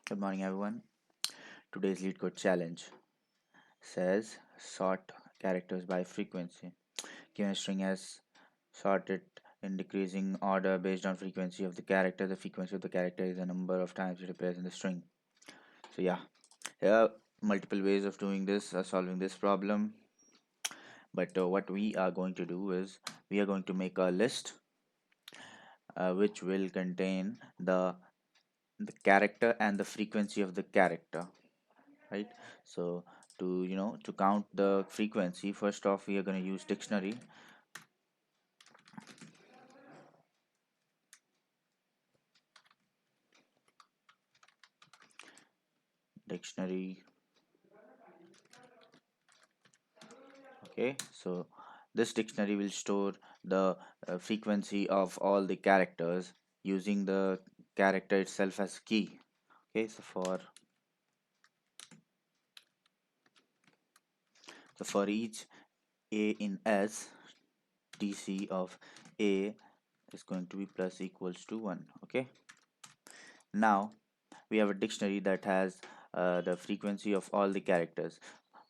Good morning, everyone. Today's lead code challenge says sort characters by frequency. Given a string as sorted in decreasing order based on frequency of the character. The frequency of the character is the number of times it appears in the string. So yeah, there are multiple ways of doing this, solving this problem. But what we are going to do is we are going to make a list which will contain the character and the frequency of the character, right? So to count the frequency, first off we are going to use dictionary. Okay, so this dictionary will store the frequency of all the characters using the character itself as key. Okay, so for each a in s, dc of a is going to be plus equals to 1. Okay, now we have a dictionary that has the frequency of all the characters.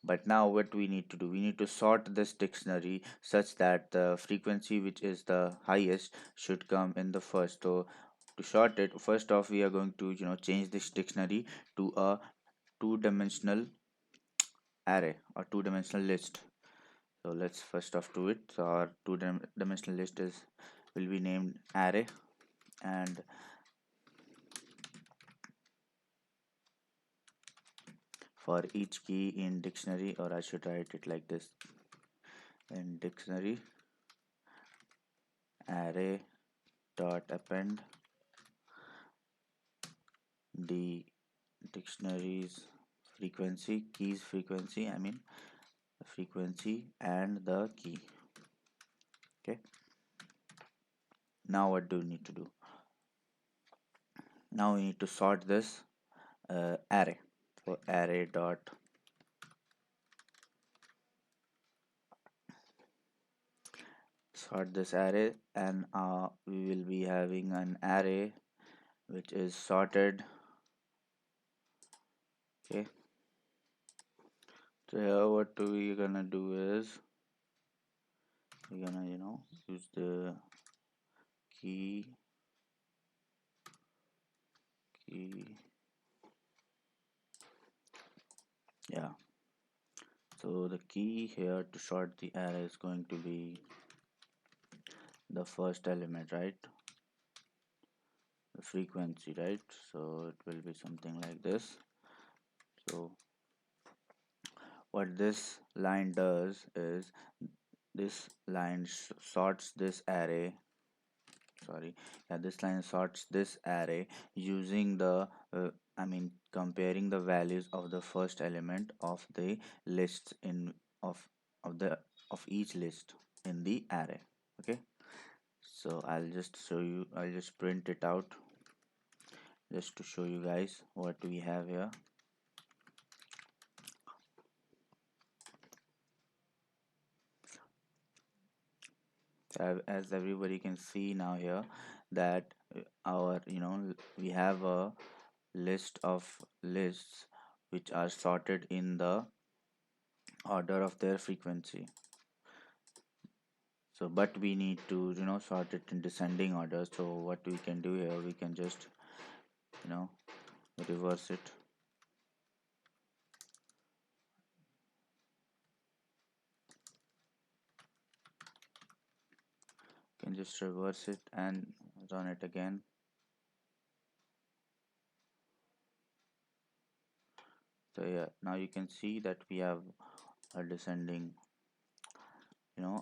But now what we need to do, we need to sort this dictionary such that the frequency which is the highest should come in the first. So to sort it, first off we are going to change this dictionary to a two-dimensional array or two-dimensional list. So let's first off do it. So our two-dimensional list is will be named array, and for each key in dictionary, or I should write it like this, in dictionary array dot append the dictionary's frequency, I mean the frequency and the key. Okay, now what do we need to do? Now we need to sort this array. So array dot sort this array, and we will be having an array which is sorted. Okay, so here what we gonna do is we're gonna use the key key yeah. So the key here to sort the array is going to be the first element, right? The frequency, right? So it will be something like this. So what this line does is this line sorts this array. Sorry, yeah, this line sorts this array using the I mean comparing the values of the first element of the lists in of the of each list in the array. Okay, so I'll just print it out just to show you guys what we have here. As everybody can see now here that our we have a list of lists which are sorted in the order of their frequency. So but we need to sort it in descending order. So what we can do here, we can just you know reverse it. Can just reverse it and run it again. So yeah, now you can see that we have a descending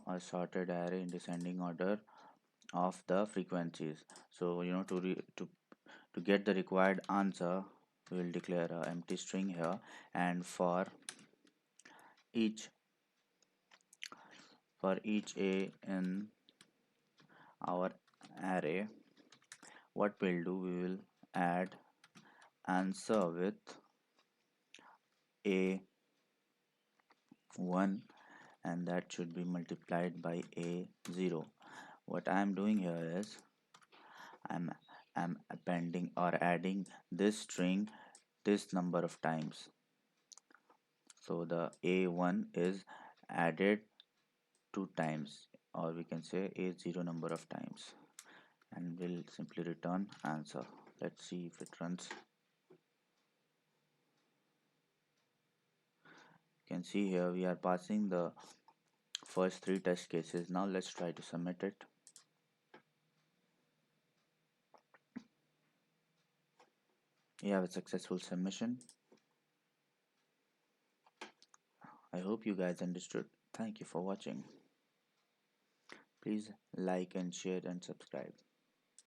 a sorted array in descending order of the frequencies. So to get the required answer, we will declare an empty string here, and each each a in our array, what we'll do, we will add answer with a1, and that should be multiplied by a0. What I'm doing here is I'm appending or adding this string this number of times. So the A1 is added 2 times, or we can say A0 number of times, and we'll simply return answer. Let's see if it runs. You can see here we are passing the first 3 test cases. Now let's try to submit it. You have a successful submission. I hope you guys understood. Thank you for watching. Please like and share and subscribe.